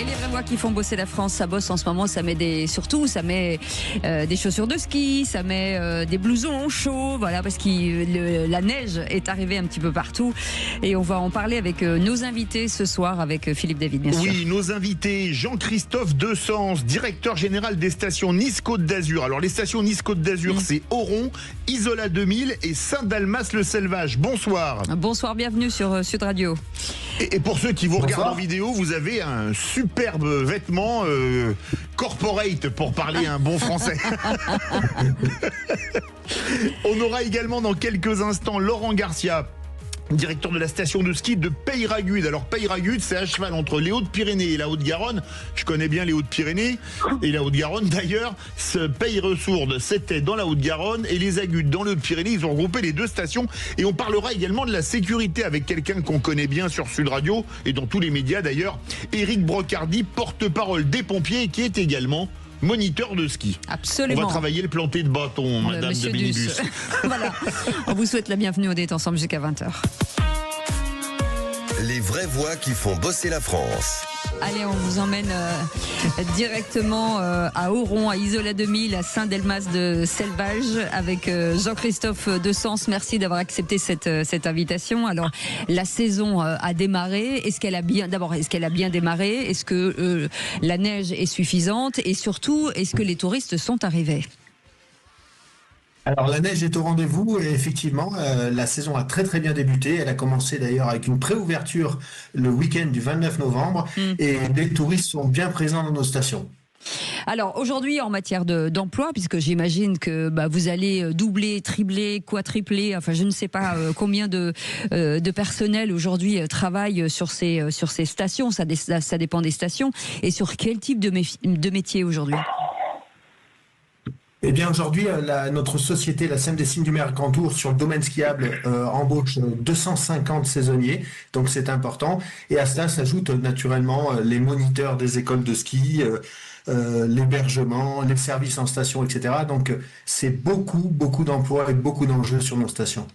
Et les vraies voix qui font bosser la France, ça bosse en ce moment, ça met des chaussures de ski, ça met des blousons chauds, voilà, parce que la neige est arrivée un petit peu partout. Et on va en parler avec nos invités ce soir, avec Philippe David, bien sûr. Oui, nos invités, Jean-Christophe Desens, directeur général des stations Nice-Côte d'Azur. Alors les stations Nice-Côte d'Azur, c'est Oron, Isola 2000 et Saint-Dalmas-le-Selvage. Bonsoir. Bonsoir, bienvenue sur Sud Radio. Et pour ceux qui vous regardent en vidéo, vous avez un superbe vêtement corporate, pour parler un bon français. On aura également dans quelques instants Laurent Garcia, directeur de la station de ski de Peyragudes. Alors Peyragudes, c'est à cheval entre les Hautes-Pyrénées et la Haute-Garonne. Je connais bien les Hautes-Pyrénées et la Haute-Garonne. D'ailleurs, ce Peyresourde, c'était dans la Haute-Garonne, et les Agudes dans les Hautes-Pyrénées. Ils ont regroupé les deux stations. Et on parlera également de la sécurité avec quelqu'un qu'on connaît bien sur Sud Radio et dans tous les médias d'ailleurs, Éric Brocardi, porte-parole des pompiers, qui est également moniteur de ski. Absolument. On va travailler le planté de bâton, madame de minibus. Voilà. On vous souhaite la bienvenue. On est ensemble jusqu'à 20h. Les vraies voix qui font bosser la France. Allez, on vous emmène directement à Oron, à Isola 2000, à Saint-Dalmas-le-Selvage avec Jean-Christophe Desens. Merci d'avoir accepté cette invitation. Alors, la saison a démarré. Est-ce qu'elle a bien démarré? Est-ce que la neige est suffisante? Et surtout, est-ce que les touristes sont arrivés? Alors la neige est au rendez-vous et effectivement la saison a très très bien débuté. Elle a commencé d'ailleurs avec une préouverture le week-end du 29 novembre et les touristes sont bien présents dans nos stations. Alors aujourd'hui en matière d'emploi, puisque j'imagine que vous allez doubler, tripler, quadrupler, enfin je ne sais pas combien de personnel aujourd'hui travaille sur ces stations, ça dépend des stations, et sur quel type de métier aujourd'hui? Eh bien aujourd'hui, notre société, la SEM des Cygnes du Mercantour, sur le domaine skiable, embauche 250 saisonniers, donc c'est important. Et à cela s'ajoutent naturellement les moniteurs des écoles de ski, l'hébergement, les services en station, etc. Donc c'est beaucoup d'emplois et beaucoup d'enjeux sur nos stations.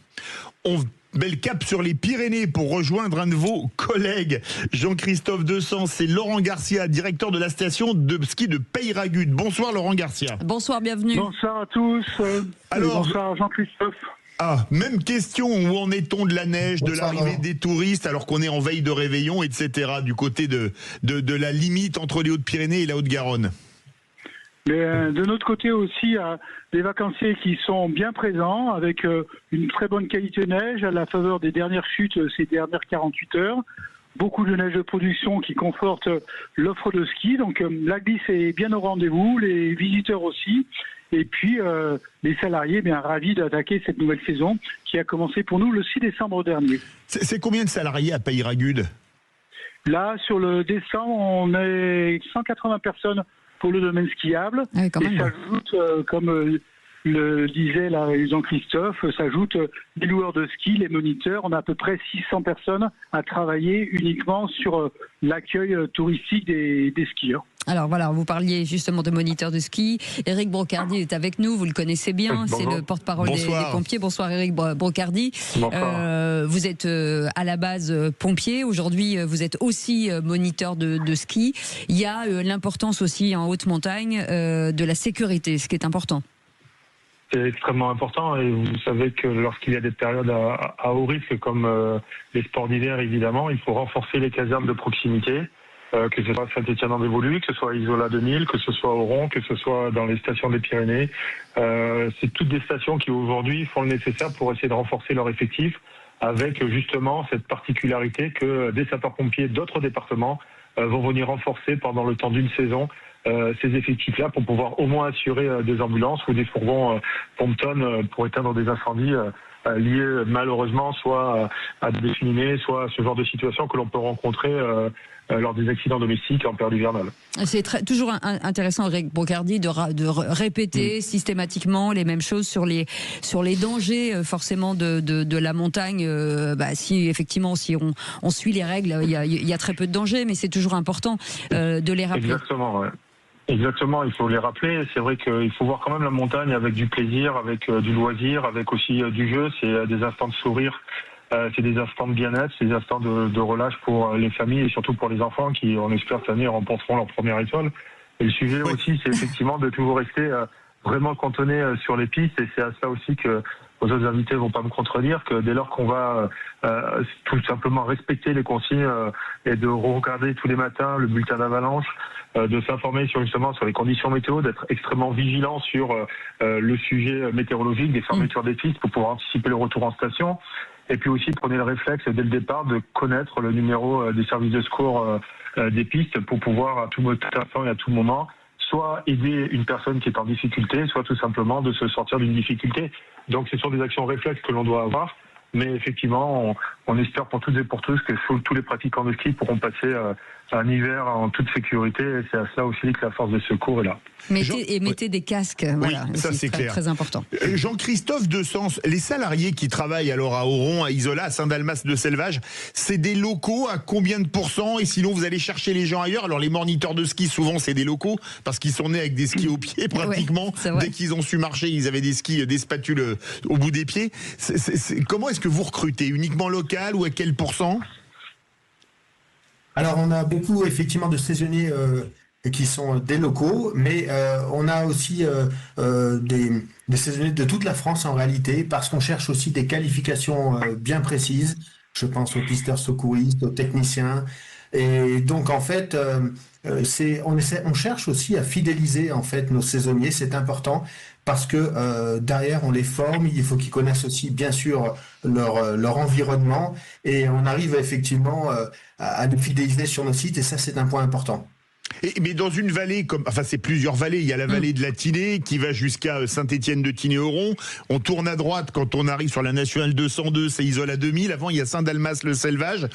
On met le cap sur les Pyrénées pour rejoindre un de vos collègues, Jean-Christophe Desens et Laurent Garcia, directeur de la station de ski de Peyragudes. Bonsoir Laurent Garcia. Bonsoir, bienvenue. Bonsoir à tous. Alors, bonsoir Jean-Christophe. Même question, où en est-on de la neige, de l'arrivée des touristes, alors qu'on est en veille de réveillon, etc., du côté de la limite entre les Hautes-Pyrénées et la Haute-Garonne? Mais de notre côté aussi, il y a des vacanciers qui sont bien présents avec une très bonne qualité de neige à la faveur des dernières chutes ces dernières 48 heures. Beaucoup de neige de production qui conforte l'offre de ski. Donc la glisse est bien au rendez-vous, les visiteurs aussi. Et puis les salariés bien ravis d'attaquer cette nouvelle saison qui a commencé pour nous le 6 décembre dernier. C'est combien de salariés à Peyragudes? Là, sur le décembre, on est 180 personnes pour le domaine skiable. Ah oui, et s'ajoute, comme le disait là Jean-Christophe, s'ajoutent les loueurs de ski, les moniteurs. On a à peu près 600 personnes à travailler uniquement sur l'accueil touristique des skieurs. Alors voilà, vous parliez justement de moniteurs de ski. Éric Brocardi est avec nous, vous le connaissez bien, c'est le porte-parole des pompiers. Bonsoir Éric Brocardi. Vous êtes à la base pompier, aujourd'hui vous êtes aussi moniteur de ski. Il y a l'importance aussi en haute montagne de la sécurité, ce qui est important. C'est extrêmement important et vous savez que lorsqu'il y a des périodes à haut risque comme les sports d'hiver évidemment, il faut renforcer les casernes de proximité. Que ce soit à Saint-Étienne-en-Dévoluy, que ce soit à Isola 2000, que ce soit à Oron, que ce soit dans les stations des Pyrénées. C'est toutes des stations qui aujourd'hui font le nécessaire pour essayer de renforcer leur effectif avec justement cette particularité que des sapeurs-pompiers d'autres départements vont venir renforcer pendant le temps d'une saison ces effectifs-là pour pouvoir au moins assurer des ambulances ou des fourgons pompe-tonnes pour éteindre des incendies liés malheureusement soit à des cheminées, soit à ce genre de situation que l'on peut rencontrer lors des accidents domestiques en période hivernale. C'est toujours intéressant, Éric Brocardi, de répéter systématiquement les mêmes choses sur les dangers forcément de la montagne. Si effectivement on suit les règles, il y a très peu de dangers, mais c'est toujours important de les rappeler. Exactement, ouais. Exactement, il faut les rappeler. C'est vrai qu'il faut voir quand même la montagne avec du plaisir, avec du loisir, avec aussi du jeu. C'est des instants de sourire C'est des instants de bien-être, c'est des instants de relâche pour les familles et surtout pour les enfants qui, on espère, cette année remporteront leur première étoile. Et le sujet aussi, c'est effectivement de toujours rester vraiment cantonné sur les pistes, et c'est à ça aussi que vos autres invités vont pas me contredire, que dès lors qu'on va tout simplement respecter les consignes et de regarder tous les matins le bulletin d'avalanche, de s'informer justement sur les conditions météo, d'être extrêmement vigilant sur le sujet météorologique, des fermetures des pistes pour pouvoir anticiper le retour en station. Et puis aussi, prenez le réflexe dès le départ de connaître le numéro des services de secours des pistes pour pouvoir à tout instant et à tout moment soit aider une personne qui est en difficulté, soit tout simplement de se sortir d'une difficulté. Donc ce sont des actions réflexes que l'on doit avoir. Mais effectivement, on espère pour toutes et pour tous que tous les pratiquants de ski pourront passer un hiver en toute sécurité. Et c'est à cela aussi que la force de secours est là. Mettez des casques, voilà, oui, ça c'est clair. Très important. Jean-Christophe Dessens, les salariés qui travaillent alors à Oron, à Isola, à Saint-Dalmas-de-Selvage, c'est des locaux à combien de pourcents? Et sinon vous allez chercher les gens ailleurs? Alors les moniteurs de ski, souvent c'est des locaux parce qu'ils sont nés avec des skis aux pieds pratiquement. Ouais, dès qu'ils ont su marcher, ils avaient des skis, des spatules au bout des pieds. Comment est-ce que vous recrutez? Uniquement local ou à quel pourcent? Alors on a beaucoup effectivement de saisonniers qui sont des locaux, mais on a aussi des saisonniers de toute la France en réalité, parce qu'on cherche aussi des qualifications bien précises. Je pense aux pisteurs secouristes, aux techniciens. Et donc en fait, on cherche aussi à fidéliser en fait nos saisonniers. C'est important parce que derrière on les forme. Il faut qu'ils connaissent aussi bien sûr leur environnement, et on arrive effectivement à les fidéliser sur nos sites. Et ça, c'est un point important. Mais dans une vallée, c'est plusieurs vallées. Il y a la vallée de la Tinée qui va jusqu'à Saint-Étienne de Tinée-Oron. On tourne à droite quand on arrive sur la nationale 202, c'est Isola 2000. Avant, il y a Saint-Dalmas-le-Selvage.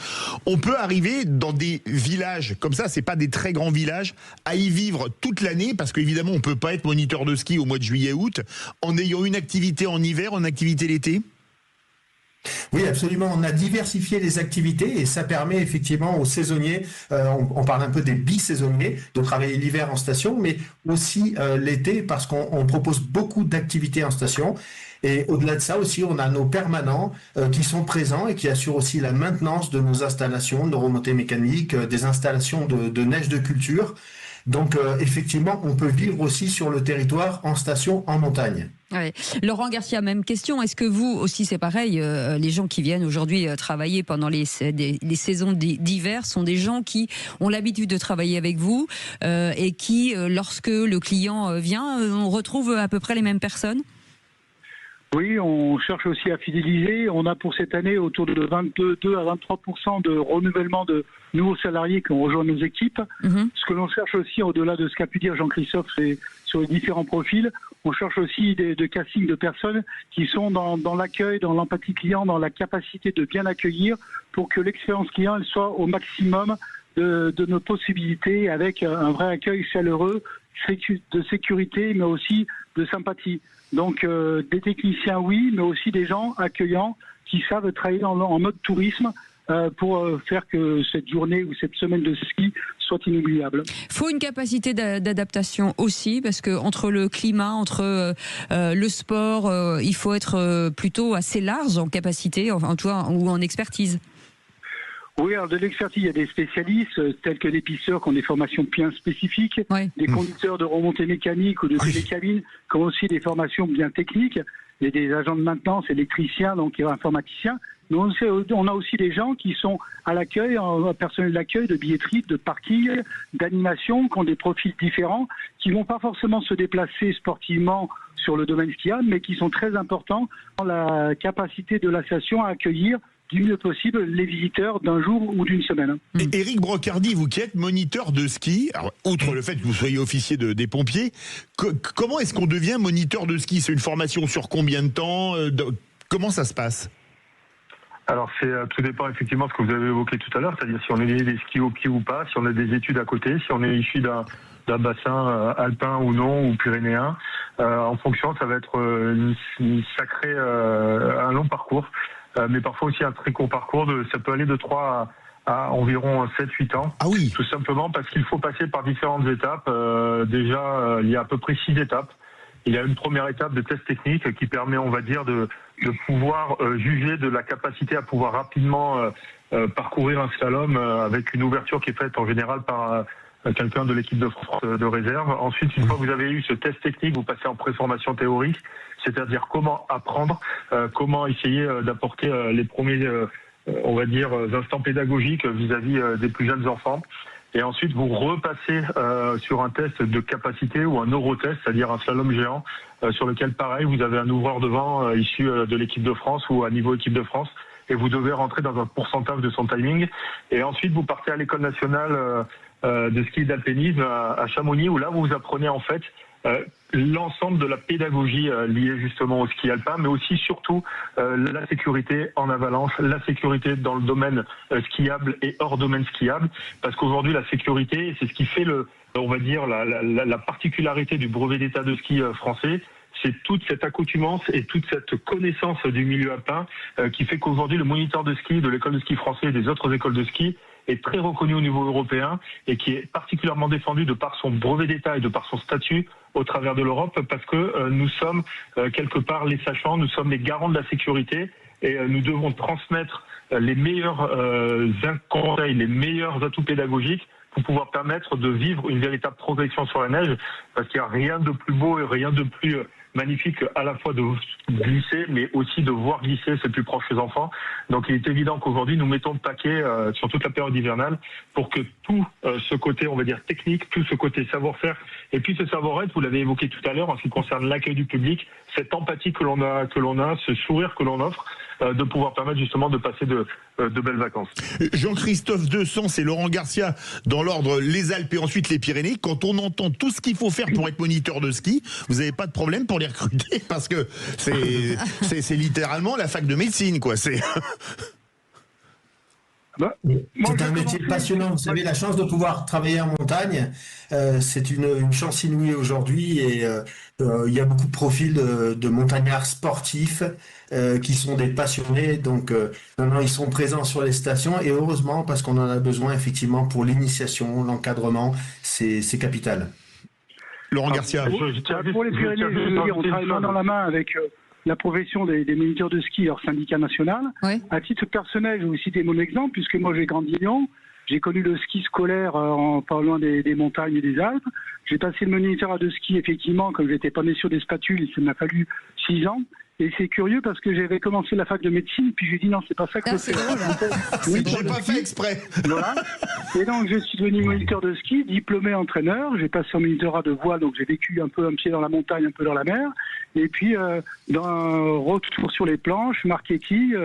On peut arriver dans des villages comme ça, c'est pas des très grands villages, à y vivre toute l'année, parce qu'évidemment, on peut pas être moniteur de ski au mois de juillet-août en ayant une activité en hiver, une activité l'été. Oui, absolument. On a diversifié les activités et ça permet effectivement aux saisonniers, on parle un peu des bisaisonniers, de travailler l'hiver en station, mais aussi l'été, parce qu'on propose beaucoup d'activités en station. Et au-delà de ça aussi, on a nos permanents qui sont présents et qui assurent aussi la maintenance de nos installations, de remontées mécaniques, des installations de neige de culture. Donc effectivement, on peut vivre aussi sur le territoire en station, en montagne. Ouais. Laurent Garcia, même question. Est-ce que vous aussi, c'est pareil, les gens qui viennent aujourd'hui travailler pendant les saisons d'hiver sont des gens qui ont l'habitude de travailler avec vous et qui, lorsque le client vient, on retrouve à peu près les mêmes personnes? Oui, on cherche aussi à fidéliser. On a pour cette année autour de 22 à 23% de renouvellement de nouveaux salariés qui ont rejoint nos équipes. Ce que l'on cherche aussi, au-delà de ce qu'a pu dire Jean-Christophe, c'est sur les différents profils, on cherche aussi de casting de personnes qui sont dans l'accueil, dans l'empathie client, dans la capacité de bien accueillir pour que l'expérience client elle soit au maximum de nos possibilités, avec un vrai accueil chaleureux, de sécurité, mais aussi de sympathie. Donc des techniciens, oui, mais aussi des gens accueillants qui savent travailler en mode tourisme pour faire que cette journée ou cette semaine de ski soit inoubliable. Il faut une capacité d'adaptation aussi, parce que entre le climat, entre le sport, il faut être plutôt assez large en capacité, en tout cas, ou en expertise. Oui, alors de l'expertise, il y a des spécialistes tels que des pisteurs qui ont des formations bien spécifiques, des conducteurs de remontée mécanique ou de télécabine qui ont aussi des formations bien techniques. Il y a des agents de maintenance, électriciens, donc informaticiens. Mais on a aussi des gens qui sont à l'accueil, en personnel d'accueil, de billetterie, de parking, d'animation, qui ont des profils différents, qui ne vont pas forcément se déplacer sportivement sur le domaine skiable, mais qui sont très importants dans la capacité de l'association à accueillir du mieux possible les visiteurs d'un jour ou d'une semaine. Et Éric Brocardi, vous qui êtes moniteur de ski, alors, outre le fait que vous soyez officier des pompiers, comment est-ce qu'on devient moniteur de ski? C'est une formation sur combien de temps? Comment ça se passe? Alors tout dépend effectivement de ce que vous avez évoqué tout à l'heure, c'est-à-dire si on est des skis au pied ou pas, si on a des études à côté, si on est issu d'un bassin alpin ou non, ou pyrénéen. En fonction, ça va être une sacrée, un long parcours, mais parfois aussi un très court parcours. Ça peut aller de 3 à environ 7-8 ans. Ah oui. Tout simplement parce qu'il faut passer par différentes étapes. Déjà, il y a à peu près 6 étapes. Il y a une première étape de test technique qui permet, on va dire, de de pouvoir juger de la capacité à pouvoir rapidement parcourir un slalom avec une ouverture qui est faite en général par quelqu'un de l'équipe de France de réserve. Ensuite, une fois que vous avez eu ce test technique, vous passez en préformation théorique, c'est-à-dire comment apprendre, comment essayer d'apporter les premiers, on va dire, instants pédagogiques vis-à-vis des plus jeunes enfants. Et ensuite, vous repassez sur un test de capacité ou un eurotest, c'est-à-dire un slalom géant, sur lequel, pareil, vous avez un ouvreur devant issu de l'équipe de France ou à niveau équipe de France, et vous devez rentrer dans un pourcentage de son timing. Et ensuite, vous partez à l'école nationale de ski et d'alpinisme à Chamonix, où là, vous apprenez en fait l'ensemble de la pédagogie liée justement au ski alpin, mais aussi surtout la sécurité en avalanche, la sécurité dans le domaine skiable et hors domaine skiable, parce qu'aujourd'hui la sécurité, c'est ce qui fait on va dire la particularité du brevet d'état de ski français. C'est toute cette accoutumance et toute cette connaissance du milieu alpin qui fait qu'aujourd'hui le moniteur de ski de l'école de ski français et des autres écoles de ski est très reconnu au niveau européen et qui est particulièrement défendu de par son brevet d'état et de par son statut au travers de l'Europe, parce que nous sommes quelque part les sachants, nous sommes les garants de la sécurité et nous devons transmettre les meilleurs conseils, les meilleurs atouts pédagogiques pour pouvoir permettre de vivre une véritable progression sur la neige, parce qu'il n'y a rien de plus beau et rien de plus magnifique à la fois de glisser, mais aussi de voir glisser ses plus proches enfants. Donc il est évident qu'aujourd'hui, nous mettons le paquet sur toute la période hivernale pour que tout ce côté, on va dire, technique, tout ce côté savoir-faire, et puis ce savoir-être, vous l'avez évoqué tout à l'heure, en ce qui concerne l'accueil du public, cette empathie que l'on a, ce sourire que l'on offre, de pouvoir permettre justement de passer de belles vacances. Jean-Christophe Dessens et Laurent Garcia, dans l'ordre les Alpes et ensuite les Pyrénées, quand on entend tout ce qu'il faut faire pour être moniteur de ski, vous n'avez pas de problème pour les recruter, parce que c'est littéralement la fac de médecine, quoi. C'est un métier passionnant. Vous avez la chance de pouvoir travailler en montagne. C'est une chance inouïe aujourd'hui, et il y a beaucoup de profils de montagnards sportifs qui sont des passionnés. Donc maintenant, ils sont présents sur les stations, et heureusement, parce qu'on en a besoin effectivement pour l'initiation, l'encadrement, c'est capital. Laurent Garcia. Pour les Pyrénées, on travaille main dans la main avec la profession des moniteurs de ski, leur syndicat national. Oui. À titre personnel, je vais vous citer mon exemple, puisque moi j'ai grandi à Lyon, j'ai connu le ski scolaire pas loin des montagnes et des Alpes. J'ai passé le moniteur de ski, effectivement, comme je n'étais pas né sur des spatules, il m'a fallu 6 ans. Et c'est curieux parce que j'avais commencé la fac de médecine, puis j'ai dit non, c'est pas ça que je fais. Oui, j'ai pas fait exprès. Voilà. Et donc je suis devenu moniteur de ski, diplômé entraîneur. J'ai passé en monitorat de voile, donc j'ai vécu un peu un pied dans la montagne, un peu dans la mer. Et puis dans un retour sur les planches, marketing,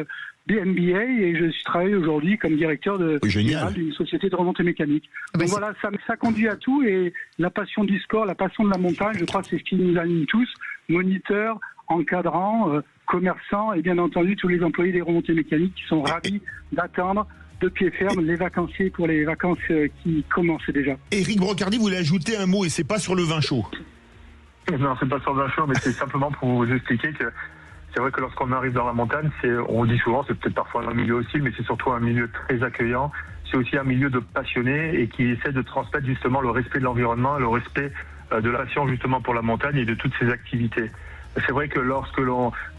MBA, et je suis travaillé aujourd'hui comme directeur d'une société de remontée mécanique. Donc voilà, ça conduit à tout, et la passion du sport, la passion de la montagne, je crois que c'est ce qui nous anime tous, moniteurs, encadrants, commerçants, et bien entendu tous les employés des remontées mécaniques qui sont ravis d'attendre de pied ferme les vacanciers pour les vacances qui commencent déjà. Éric Brocardi voulait ajouter un mot, et c'est pas sur le vin chaud. Non, c'est pas sur le vin chaud, mais c'est simplement pour vous expliquer que c'est vrai que lorsqu'on arrive dans la montagne, on dit souvent, c'est peut-être parfois un milieu hostile, mais c'est surtout un milieu très accueillant. C'est aussi un milieu de passionnés et qui essaie de transmettre justement le respect de l'environnement, le respect de la passion justement pour la montagne et de toutes ses activités. C'est vrai que lorsque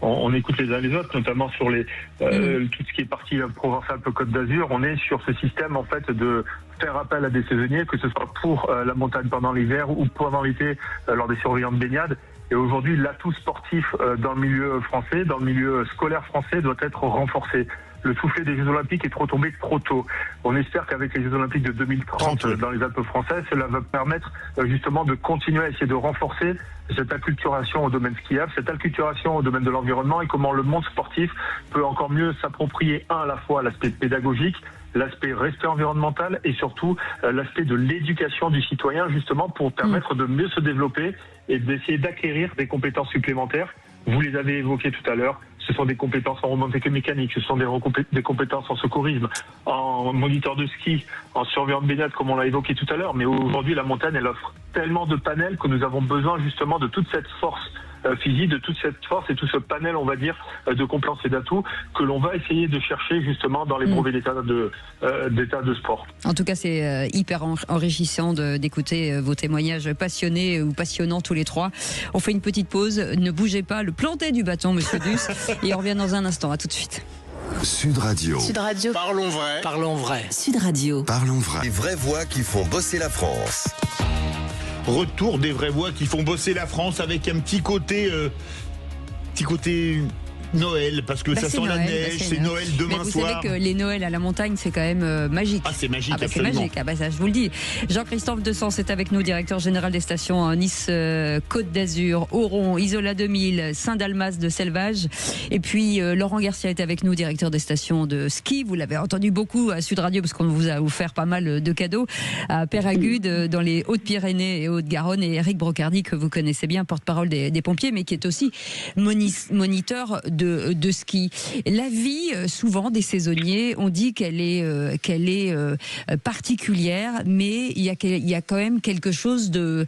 on écoute les uns les autres, notamment sur tout ce qui est partie Provence-Alpes-Côte d'Azur, on est sur ce système en fait de faire appel à des saisonniers, que ce soit pour la montagne pendant l'hiver ou pendant l'été lors des surveillants de baignade. Et aujourd'hui, l'atout sportif dans le milieu français, dans le milieu scolaire français, doit être renforcé. Le soufflet des Jeux Olympiques est tombé trop tôt. On espère qu'avec les Jeux Olympiques de 2030 dans les Alpes françaises, cela va permettre justement de continuer à essayer de renforcer cette acculturation au domaine skiable, cette acculturation au domaine de l'environnement, et comment le monde sportif peut encore mieux s'approprier à la fois l'aspect pédagogique, l'aspect respect environnemental et surtout l'aspect de l'éducation du citoyen, justement pour permettre de mieux se développer et d'essayer d'acquérir des compétences supplémentaires. Vous les avez évoquées tout à l'heure. Ce sont des compétences en remontée mécanique, ce sont des compétences en secourisme, en moniteur de ski, en surveillant de baignade, comme on l'a évoqué tout à l'heure. Mais aujourd'hui, la montagne, elle offre tellement de panels que nous avons besoin justement de toute cette force physique, de toute cette force et tout ce panel, on va dire, de compétences et d'atouts que l'on va essayer de chercher justement dans les brevets d'état de sport. En tout cas, c'est hyper enrichissant d'écouter vos témoignages passionnés ou passionnants tous les trois. On fait une petite pause. Ne bougez pas, le planté du bâton, monsieur Duss, et on revient dans un instant. À tout de suite. Sud Radio. Sud Radio. Parlons vrai. Parlons vrai. Sud Radio. Parlons vrai. Les vraies voix qui font bosser la France. Retour des vraies voix qui font bosser la France avec un petit côté Noël, parce que ça sent la neige, c'est Noël demain soir. Vous savez que les Noëls à la montagne, c'est quand même magique. Ah, c'est magique, c'est magique. Ça, je vous le dis. Jean-Christophe Dessens est avec nous, directeur général des stations Nice, Côte d'Azur, Oron, Isola 2000, Saint-Dalmas de Selvage. Et puis, Laurent Garcia est avec nous, directeur des stations de ski. Vous l'avez entendu beaucoup à Sud Radio, parce qu'on vous a offert pas mal de cadeaux à Peyragudes, dans les Hautes-Pyrénées et Haute-Garonne. Et Eric Brocardi, que vous connaissez bien, porte-parole des pompiers, mais qui est aussi moniteur de ski. La vie, souvent, des saisonniers, on dit qu'elle est particulière, mais il y a quand même quelque chose de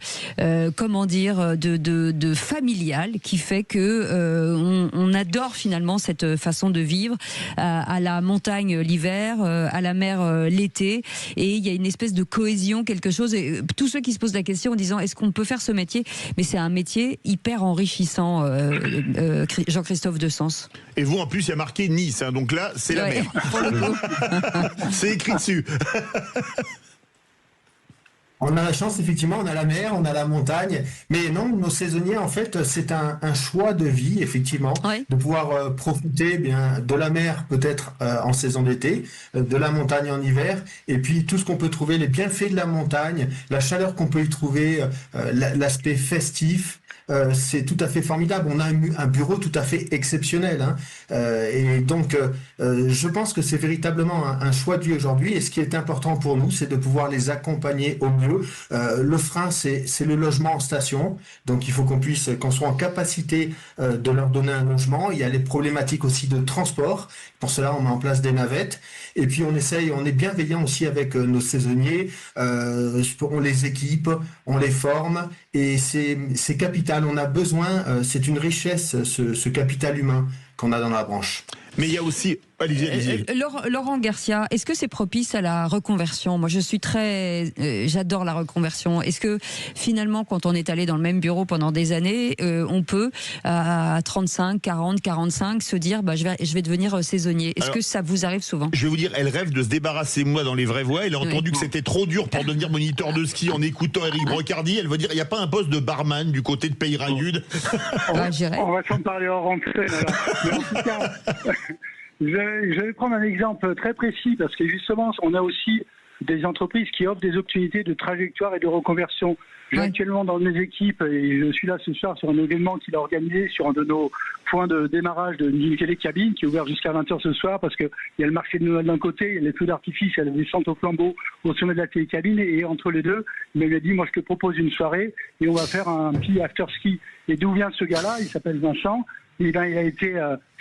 familial qui fait que on adore finalement cette façon de vivre à la montagne l'hiver, à la mer l'été, et il y a une espèce de cohésion, quelque chose. Et tous ceux qui se posent la question en disant est-ce qu'on peut faire ce métier, mais c'est un métier hyper enrichissant, Jean-Christophe Dessens. Et vous, en plus, il y a marqué Nice, hein, donc là, c'est la mer. Pour le coup. C'est écrit dessus. On a la chance, effectivement, on a la mer, on a la montagne, mais non, nos saisonniers, en fait, c'est un choix de vie, effectivement, de pouvoir profiter de la mer, peut-être en saison d'été, de la montagne en hiver, et puis tout ce qu'on peut trouver, les bienfaits de la montagne, la chaleur qu'on peut y trouver, l'aspect festif. C'est tout à fait formidable. On a un bureau tout à fait exceptionnel, hein. Et donc je pense que c'est véritablement un choix de vie aujourd'hui, et ce qui est important pour nous, c'est de pouvoir les accompagner au mieux. Le frein, c'est le logement en station, donc il faut qu'on soit en capacité de leur donner un logement. Il y a les problématiques aussi de transport, pour cela on met en place des navettes, et puis on est bienveillant aussi avec nos saisonniers, on les équipe, on les forme, et c'est capital. On a besoin, c'est une richesse, ce capital humain qu'on a dans la branche. Mais il y a aussi... Allez-y. Laurent Garcia, est-ce que c'est propice à la reconversion ? Moi, j'adore la reconversion. Est-ce que finalement, quand on est allé dans le même bureau pendant des années, on peut, à 35, 40, 45, se dire je vais devenir saisonnier ? Est-ce que ça vous arrive souvent ? Je vais vous dire, elle rêve de se débarrasser, moi, dans les vraies voies. Elle a entendu que c'était trop dur pour devenir moniteur de ski en écoutant Eric Brocardi. Elle veut dire, il n'y a pas un poste de barman du côté de Peyragudes. On va s'en parler en rentrée. Mais en tout cas... Je vais prendre un exemple très précis, parce que justement, on a aussi des entreprises qui offrent des opportunités de trajectoire et de reconversion. J'ai actuellement dans mes équipes, et je suis là ce soir sur un événement qu'il a organisé sur un de nos points de démarrage d'une télécabine qui est ouvert jusqu'à 20h ce soir, parce qu'il y a le marché de Noël d'un côté, il y a les feux d'artifice, il y a la descente au flambeau au sommet de la télécabine, et entre les deux, il m'a dit, moi je te propose une soirée et on va faire un petit after-ski. Et d'où vient ce gars-là ? Il s'appelle Vincent. Il a été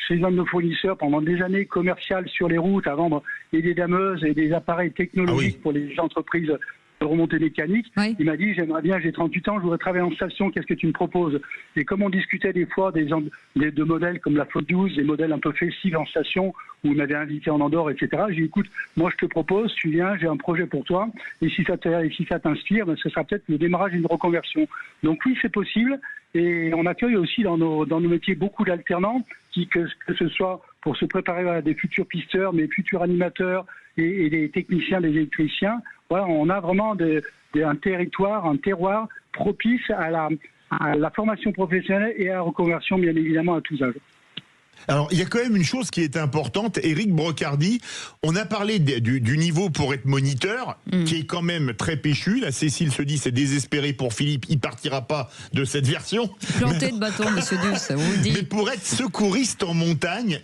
chez un de nos fournisseurs pendant des années, commercial sur les routes, à vendre des dameuses et des appareils technologiques pour les entreprises de remontée mécanique. Il m'a dit, j'aimerais bien, j'ai 38 ans, je voudrais travailler en station, qu'est-ce que tu me proposes ? Et comme on discutait des fois de modèles comme la Flotte 12, des modèles un peu festifs en station, où on m'avait invité en Andorre, etc. J'ai dit, écoute, moi je te propose, tu viens, j'ai un projet pour toi, et si ça t'inspire, ce sera peut-être le démarrage d'une reconversion. Donc oui, c'est possible. Et on accueille aussi dans nos métiers beaucoup d'alternants, que ce soit pour se préparer à des futurs pisteurs, mais futurs animateurs et des techniciens, des électriciens. Voilà, on a vraiment un terroir propice à la formation professionnelle et à la reconversion, bien évidemment, à tous âges. Alors, il y a quand même une chose qui est importante. Eric Brocardi, on a parlé du niveau pour être moniteur, qui est quand même très péchu. Là, Cécile se dit, c'est désespéré pour Philippe, il partira pas de cette version. Planté de bâton, monsieur Duss, vous le dites. Mais pour être secouriste en montagne,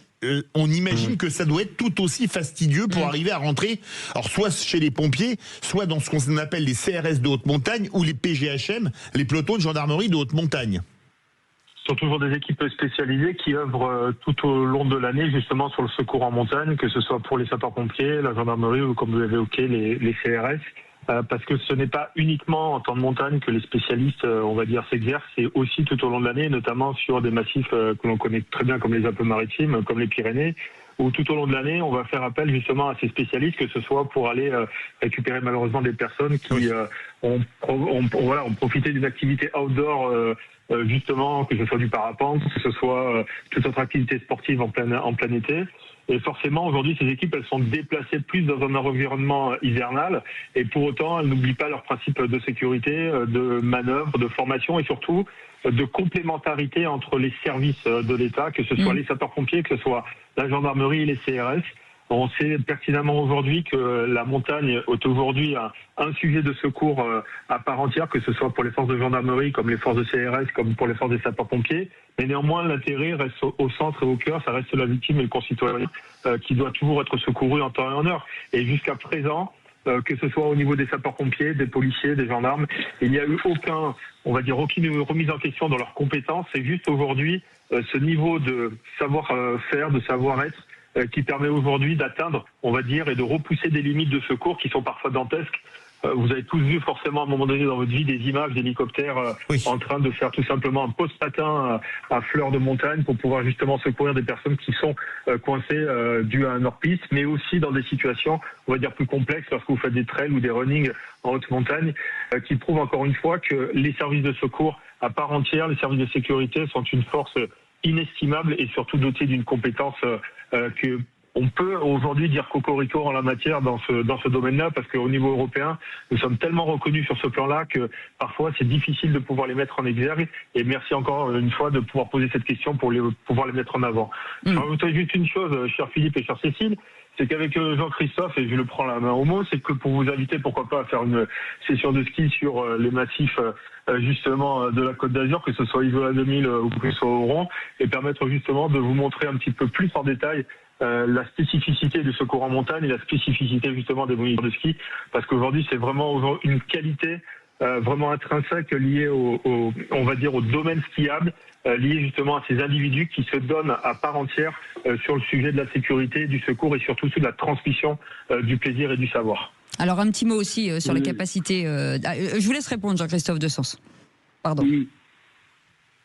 on imagine que ça doit être tout aussi fastidieux pour arriver à rentrer, alors soit chez les pompiers, soit dans ce qu'on appelle les CRS de haute montagne ou les PGHM, les pelotons de gendarmerie de haute montagne. Ce sont toujours des équipes spécialisées qui œuvrent tout au long de l'année justement sur le secours en montagne, que ce soit pour les sapeurs-pompiers, la gendarmerie ou comme vous l'avez évoqué, les CRS. parce que ce n'est pas uniquement en temps de montagne que les spécialistes, on va dire, s'exercent, c'est aussi tout au long de l'année, notamment sur des massifs que l'on connaît très bien comme les Alpes-Maritimes, comme les Pyrénées, où tout au long de l'année, on va faire appel justement à ces spécialistes, que ce soit pour aller récupérer malheureusement des personnes qui ont profité d'une activité outdoor, justement, que ce soit du parapente, que ce soit toute autre activité sportive en plein été. Et forcément, aujourd'hui, ces équipes, elles sont déplacées plus dans un environnement hivernal. Et pour autant, elles n'oublient pas leurs principes de sécurité, de manœuvre, de formation et surtout de complémentarité entre les services de l'État, que ce soit les sapeurs-pompiers, que ce soit la gendarmerie et les CRS. On sait pertinemment aujourd'hui que la montagne est aujourd'hui un sujet de secours à part entière, que ce soit pour les forces de gendarmerie, comme les forces de CRS, comme pour les forces des sapeurs-pompiers. Mais néanmoins, l'intérêt reste au centre et au cœur, ça reste la victime et le concitoyen qui doit toujours être secouru en temps et en heure. Et jusqu'à présent, que ce soit au niveau des sapeurs-pompiers, des policiers, des gendarmes, il n'y a eu aucune remise en question dans leurs compétences. C'est juste aujourd'hui ce niveau de savoir-faire, de savoir-être, qui permet aujourd'hui d'atteindre, on va dire, et de repousser des limites de secours qui sont parfois dantesques. Vous avez tous vu forcément à un moment donné dans votre vie des images d'hélicoptères en train de faire tout simplement un post-patin à fleur de montagne pour pouvoir justement secourir des personnes qui sont coincées dues à un hors-piste, mais aussi dans des situations, on va dire, plus complexes lorsque vous faites des trails ou des runnings en haute montagne, qui prouvent encore une fois que les services de secours à part entière, les services de sécurité sont une force inestimable et surtout dotés d'une compétence que on peut aujourd'hui dire cocorico en la matière dans ce domaine-là, parce qu'au niveau européen, nous sommes tellement reconnus sur ce plan-là que parfois c'est difficile de pouvoir les mettre en exergue. Et merci encore une fois de pouvoir poser cette question pour pouvoir les mettre en avant. Je vais rajouter juste une chose, cher Philippe et cher Cécile, c'est qu'avec Jean-Christophe, et je le prends la main au mot, c'est que pour vous inviter, pourquoi pas, à faire une session de ski sur les massifs justement de la Côte d'Azur, que ce soit Isola 2000 ou que ce soit Oron, et permettre justement de vous montrer un petit peu plus en détail la spécificité du secours en montagne et la spécificité justement des moniteurs de ski, parce qu'aujourd'hui c'est vraiment une qualité vraiment intrinsèque liée on va dire au domaine skiable, lié justement à ces individus qui se donnent à part entière sur le sujet de la sécurité, du secours et surtout sur la transmission du plaisir et du savoir. Alors un petit mot aussi sur les capacités. Je vous laisse répondre, Jean-Christophe Dessens. Pardon.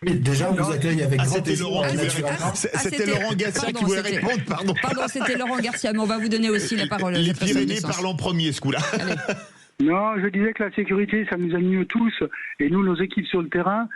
Mais déjà, on vous accueille avec grand plaisir. C'était Laurent Garcia qui voulait répondre, pardon. Pardon, c'était Laurent Garcia, mais on va vous donner aussi la parole. Les Pyrénées parlent en premier, ce coup-là. Non, je disais que la sécurité, ça nous anime tous. Et nous, nos équipes sur le terrain,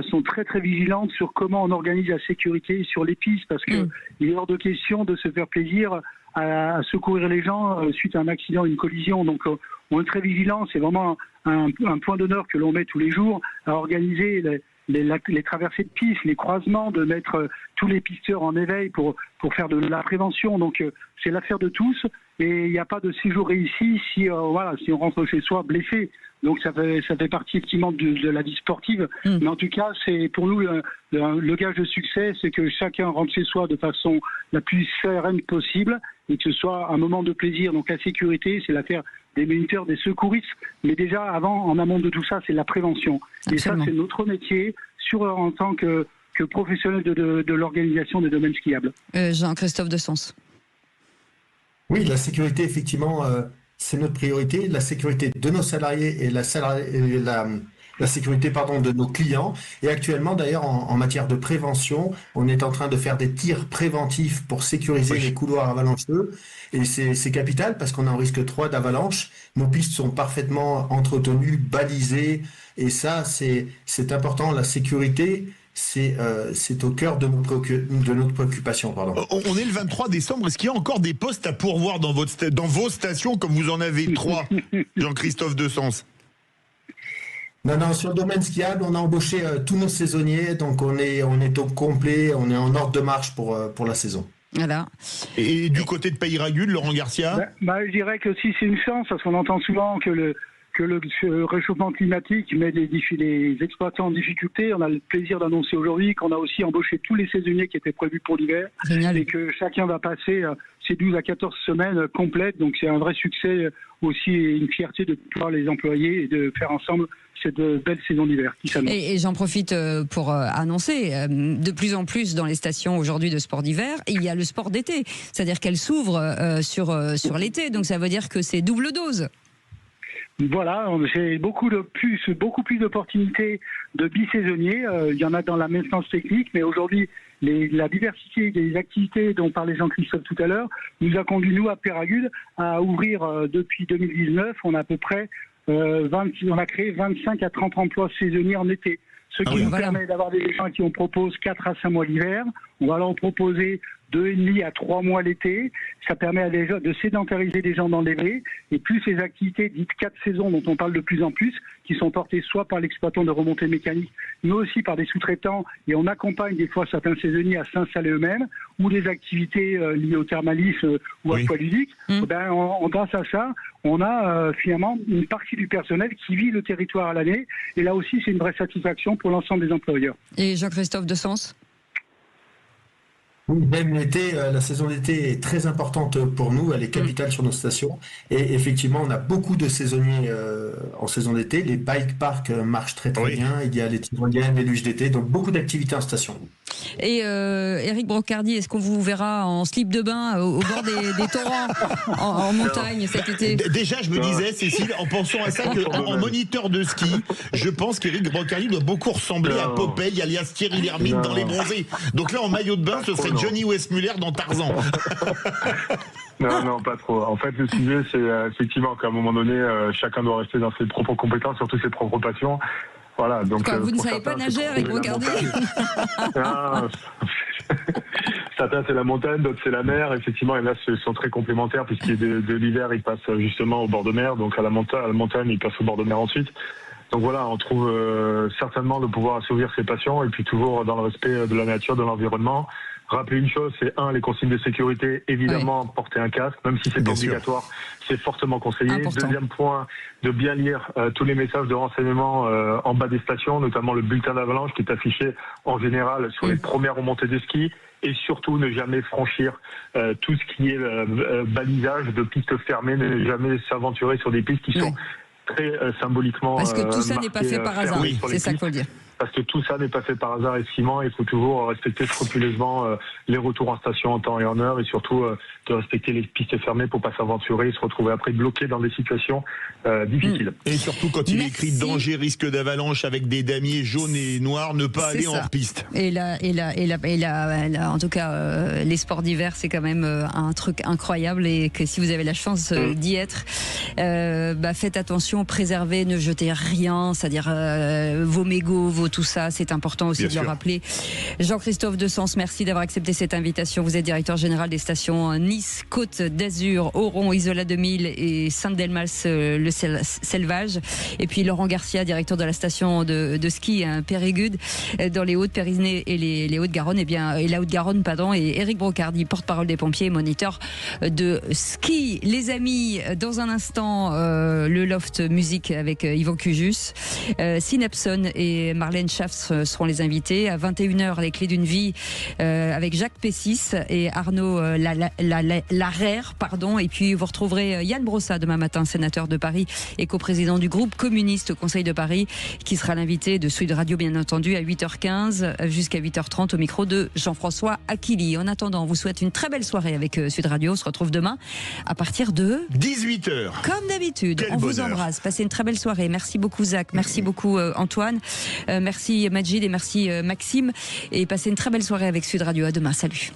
sont très très vigilantes sur comment on organise la sécurité sur les pistes, parce que il est hors de question de se faire plaisir à secourir les gens suite à un accident, une collision. Donc on est très vigilants. C'est vraiment un point d'honneur que l'on met tous les jours à organiser les traversées de pistes, les croisements, de mettre tous les pisteurs en éveil pour faire de la prévention. Donc c'est l'affaire de tous, et il n'y a pas de séjour réussi si on rentre chez soi blessé. Donc ça fait partie effectivement de la vie sportive. Mais en tout cas, c'est pour nous le gage de succès, c'est que chacun rentre chez soi de façon la plus sereine possible et que ce soit un moment de plaisir. Donc la sécurité, c'est l'affaire des moniteurs, des secouristes. Mais déjà, en amont de tout ça, c'est la prévention. Absolument. Et ça, c'est notre métier en tant que professionnel de l'organisation des domaines skiables. Jean-Christophe Dessens. Oui, la sécurité, effectivement, c'est notre priorité. La sécurité de nos salariés et la sécurité de nos clients. Et actuellement, d'ailleurs, en matière de prévention, on est en train de faire des tirs préventifs pour sécuriser les couloirs avalancheux. Et c'est capital parce qu'on est en risque 3 d'avalanche. Nos pistes sont parfaitement entretenues, balisées. Et ça, c'est important. La sécurité, c'est au cœur de notre préoccupation. On est le 23 décembre. Est-ce qu'il y a encore des postes à pourvoir dans vos stations, comme vous en avez 3, Jean-Christophe Dessens? Non, sur le domaine skiable, on a embauché tous nos saisonniers, donc on est au complet, on est en ordre de marche pour la saison. Voilà. Et du côté de Peyragudes, Laurent Garcia? Je dirais que si c'est une chance, parce qu'on entend souvent que le réchauffement climatique met les exploitants en difficulté. On a le plaisir d'annoncer aujourd'hui qu'on a aussi embauché tous les saisonniers qui étaient prévus pour l'hiver. Génial. Et que chacun va passer ces 12 à 14 semaines complètes. Donc c'est un vrai succès aussi, et une fierté de pouvoir les employer et de faire ensemble cette belle saison d'hiver qui s'annonce. Et j'en profite pour annoncer, de plus en plus dans les stations aujourd'hui de sport d'hiver, il y a le sport d'été. C'est-à-dire qu'elle s'ouvre sur l'été. Donc ça veut dire que c'est double dose. Voilà, j'ai beaucoup plus d'opportunités de bisaisonniers. Il y en a dans la maintenance technique, mais aujourd'hui, la diversité des activités dont parlait Jean-Christophe tout à l'heure nous a conduit, nous, à Peyragudes, à ouvrir depuis 2019. On a à peu près on a créé 25 à 30 emplois saisonniers en été. Ce qui nous permet d'avoir des gens qui on propose 4 à 5 mois l'hiver. On va leur proposer 2,5 à 3 mois l'été. Ça permet de sédentariser des gens dans les baies. Et plus ces activités dites 4 saisons dont on parle de plus en plus, qui sont portées soit par l'exploitant de remontée mécanique, mais aussi par des sous-traitants. Et on accompagne des fois certains saisonniers à s'installer eux-mêmes, ou des activités liées au thermalisme ou aqualudique. Grâce à ça, on a finalement une partie du personnel qui vit le territoire à l'année. Et là aussi, c'est une vraie satisfaction pour l'ensemble des employeurs. Et Jean-Christophe Dessens ? Même l'été, la saison d'été est très importante pour nous, elle est capitale sur nos stations. Et effectivement, on a beaucoup de saisonniers en saison d'été. Les bike parks marchent très bien. Il y a les tyroliennes, les luges d'été, donc beaucoup d'activités en station. Et Éric Brocardi, est-ce qu'on vous verra en slip de bain au bord des torrents en montagne cet été ? Déjà, je me disais, Cécile, en pensant à ça, qu'en moniteur de ski, je pense qu'Éric Brocardi doit beaucoup ressembler à Popeye, alias Thierry Lhermitte dans Les Bronzés. Donc là, en maillot de bain, ce serait Johnny Westmuller dans Tarzan. Non, pas trop. En fait, le sujet, c'est effectivement qu'à un moment donné, chacun doit rester dans ses propres compétences, surtout ses propres passions. Voilà, donc, vous ne savez pas nager avec Brocardi ? Certains, c'est la montagne, d'autres, c'est la mer. Effectivement, et là, ils sont très complémentaires, puisqu'il de l'hiver, ils passent justement au bord de mer. Donc, à la montagne, ils passent au bord de mer ensuite. Donc voilà, on trouve certainement de pouvoir assouvir ses passions, et puis toujours dans le respect de la nature, de l'environnement. Rappeler une chose, c'est les consignes de sécurité, évidemment, porter un casque, même si c'est obligatoire, c'est fortement conseillé. Important. Deuxième point, de bien lire tous les messages de renseignement en bas des stations, notamment le bulletin d'avalanche qui est affiché en général sur les premières remontées de ski, et surtout ne jamais franchir tout ce qui est balisage de pistes fermées, ne jamais s'aventurer sur des pistes qui sont très symboliquement parce que tout ça n'est pas fait par hasard, c'est ça qu'il faut le dire. Parce que tout ça n'est pas fait par hasard estimant, il faut toujours respecter scrupuleusement les retours en station en temps et en heure, et surtout de respecter les pistes fermées pour pas s'aventurer et se retrouver après bloqué dans des situations difficiles. Et surtout quand il est écrit danger, risque d'avalanche avec des damiers jaunes et noirs, ne pas aller en hors-piste. Et là, en tout cas, les sports d'hiver, c'est quand même un truc incroyable, et que si vous avez la chance d'y être, faites attention, préservez, ne jetez rien, c'est-à-dire vos mégots, tout ça, c'est important aussi de le rappeler. Jean-Christophe Dessens, merci d'avoir accepté cette invitation. Vous êtes directeur général des stations Nice, Côte d'Azur, Oron, Isola 2000 et Saint-Delmas le Selvage. Et puis Laurent Garcia, directeur de la station de ski Peyragudes dans les Hautes-Pyrénées et les Hautes-Garonne, et la Haute-Garonne, et Éric Brocardi, porte-parole des pompiers et moniteur de ski. Les amis, dans un instant, le Loft Musique avec Yvan Cujus, Synapson et Marlène Schaff seront les invités. À 21h, les clés d'une vie avec Jacques Pessis et Arnaud Larère, Et puis vous retrouverez Yann Brossat demain matin, sénateur de Paris et coprésident du groupe communiste au Conseil de Paris, qui sera l'invité de Sud Radio, bien entendu, à 8h15 jusqu'à 8h30 au micro de Jean-François Aquili. En attendant, on vous souhaite une très belle soirée avec Sud Radio. On se retrouve demain à partir de 18h. Comme d'habitude, on vous embrasse. Passez une très belle soirée. Merci beaucoup Zach, merci beaucoup Antoine. Merci Majid et merci Maxime, et passez une très belle soirée avec Sud Radio. À demain, salut.